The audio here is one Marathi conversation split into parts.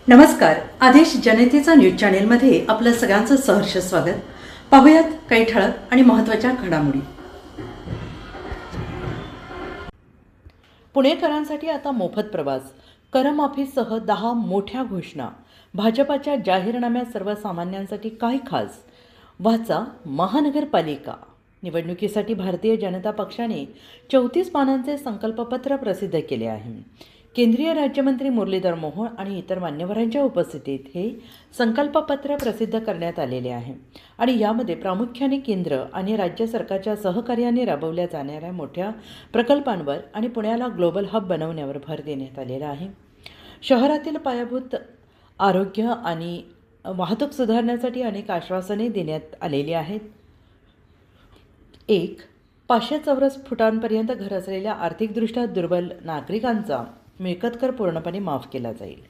नमस्कार. आदेश जनतेचा न्यूज चॅनेलमध्ये आपलं सगळ्यांचं सहर्ष स्वागत. पाहूयात काही ठळक आणि महत्त्वाच्या घडामोडी. पुणेकरांसाठी आता मोफत प्रवास, करमाफीसह 10 मोठ्या घोषणा, भाजपाच्या जाहीरनाम्यात सर्वसामान्यांसाठी काय खास, वाचा महानगरपालिका निवडणुकीसाठी भारतीय जनता पक्षाने 34 पानांचे संकल्पपत्र प्रसिद्ध केले आहे. केंद्रीय राज्यमंत्री मुरलीधर मोहोळ आणि इतर मान्यवरांच्या उपस्थितीत हे संकल्पपत्र प्रसिद्ध करण्यात आलेले आहे आणि यामध्ये प्रामुख्याने केंद्र आणि राज्य सरकारच्या सहकार्याने राबवल्या जाणाऱ्या मोठ्या प्रकल्पांवर आणि पुण्याला ग्लोबल हब बनवण्यावर भर देण्यात आलेला आहे. शहरातील पायाभूत आरोग्य आणि वाहतूक सुधारण्यासाठी अनेक आश्वासने देण्यात आलेली आहेत. 1. 500 चौरस फुटांपर्यंत घर असलेल्या आर्थिकदृष्ट्या दुर्बल नागरिकांचा मिळकत कर पूर्णपणे माफ केला जाईल.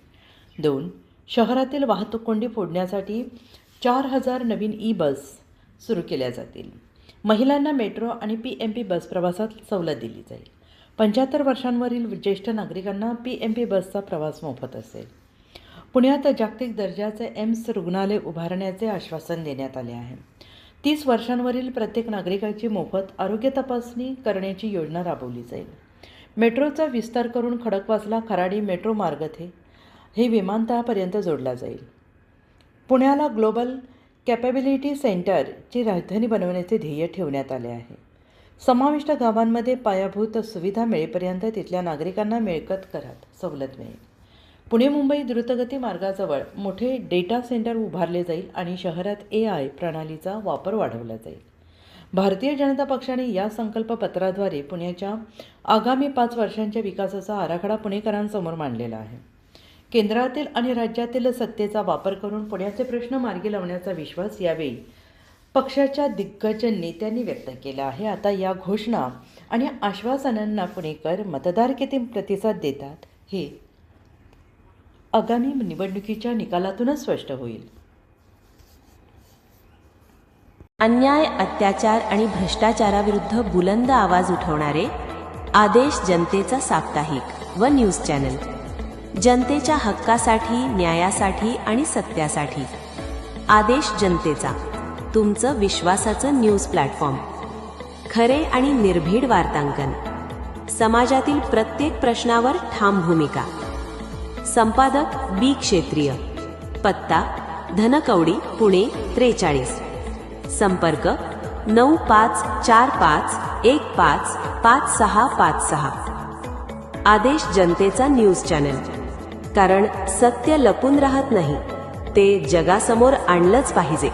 2. शहरातील वाहतूक कोंडी फोडण्यासाठी 4000 नवीन ई-बस सुरू केल्या जातील. महिलांना मेट्रो आणि PMP बस प्रवासात सवलत दिली जाईल. 75 वर्षांवरील ज्येष्ठ नागरिकांना PMP बसचा प्रवास मोफत असेल. पुण्यात जागतिक दर्जाचे एम्स रुग्णालय उभारण्याचे आश्वासन देण्यात आले आहे. 30 वर्षांवरील प्रत्येक नागरिकाची मोफत आरोग्य तपासणी करण्याची योजना राबवली जाईल. मेट्रोचा विस्तार करून खडकवासला खराडी मेट्रो मार्ग हे विमानतळापर्यंत जोडला जाईल. पुण्याला ग्लोबल कॅपॅबिलिटी सेंटरची राजधानी बनवण्याचे ध्येय ठेवण्यात आले आहे. समाविष्ट गावांमध्ये पायाभूत सुविधा मिळेपर्यंत तिथल्या नागरिकांना मिळकत करात सवलत मिळेल. पुणे मुंबई द्रुतगती मार्गाजवळ मोठे डेटा सेंटर उभारले जाईल आणि शहरात AI प्रणालीचा वापर वाढवला जाईल. भारतीय जनता पक्षाने या संकल्पपत्राद्वारे पुण्याच्या आगामी 5 वर्षांच्या विकासाचा आराखडा पुणेकरांसमोर मांडलेला आहे. केंद्रातील आणि राज्यातील सत्तेचा वापर करून पुण्याचे प्रश्न मार्गी लावण्याचा विश्वास यावेळी पक्षाच्या दिग्गज नेत्यांनी व्यक्त केला आहे. आता या घोषणा आणि आश्वासनांना पुणेकर मतदार किती प्रतिसाद देतात हे आगामी निवडणुकीच्या निकालातूनच स्पष्ट होईल. अन्याय, अत्याचार आणि भ्रष्टाचाराविरुद्ध बुलंद आवाज उठवणारे आदेश जनतेचा साप्ताहिक व न्यूज चॅनल. जनतेच्या हक्कासाठी, न्यायासाठी आणि सत्यासाठी आदेश जनतेचा, तुमचं विश्वासाचं न्यूज प्लॅटफॉर्म. खरे आणि निर्भीड वार्तांकन, समाजातील प्रत्येक प्रश्नावर ठाम भूमिका. संपादक बी क्षेत्रीय. पत्ता धनकवडी, पुणे 43. संपर्क 9545155656. आदेश जनतेचा न्यूज चॅनल, कारण सत्य लपून राहत नाही, ते जगासमोर आणलंच पाहिजे.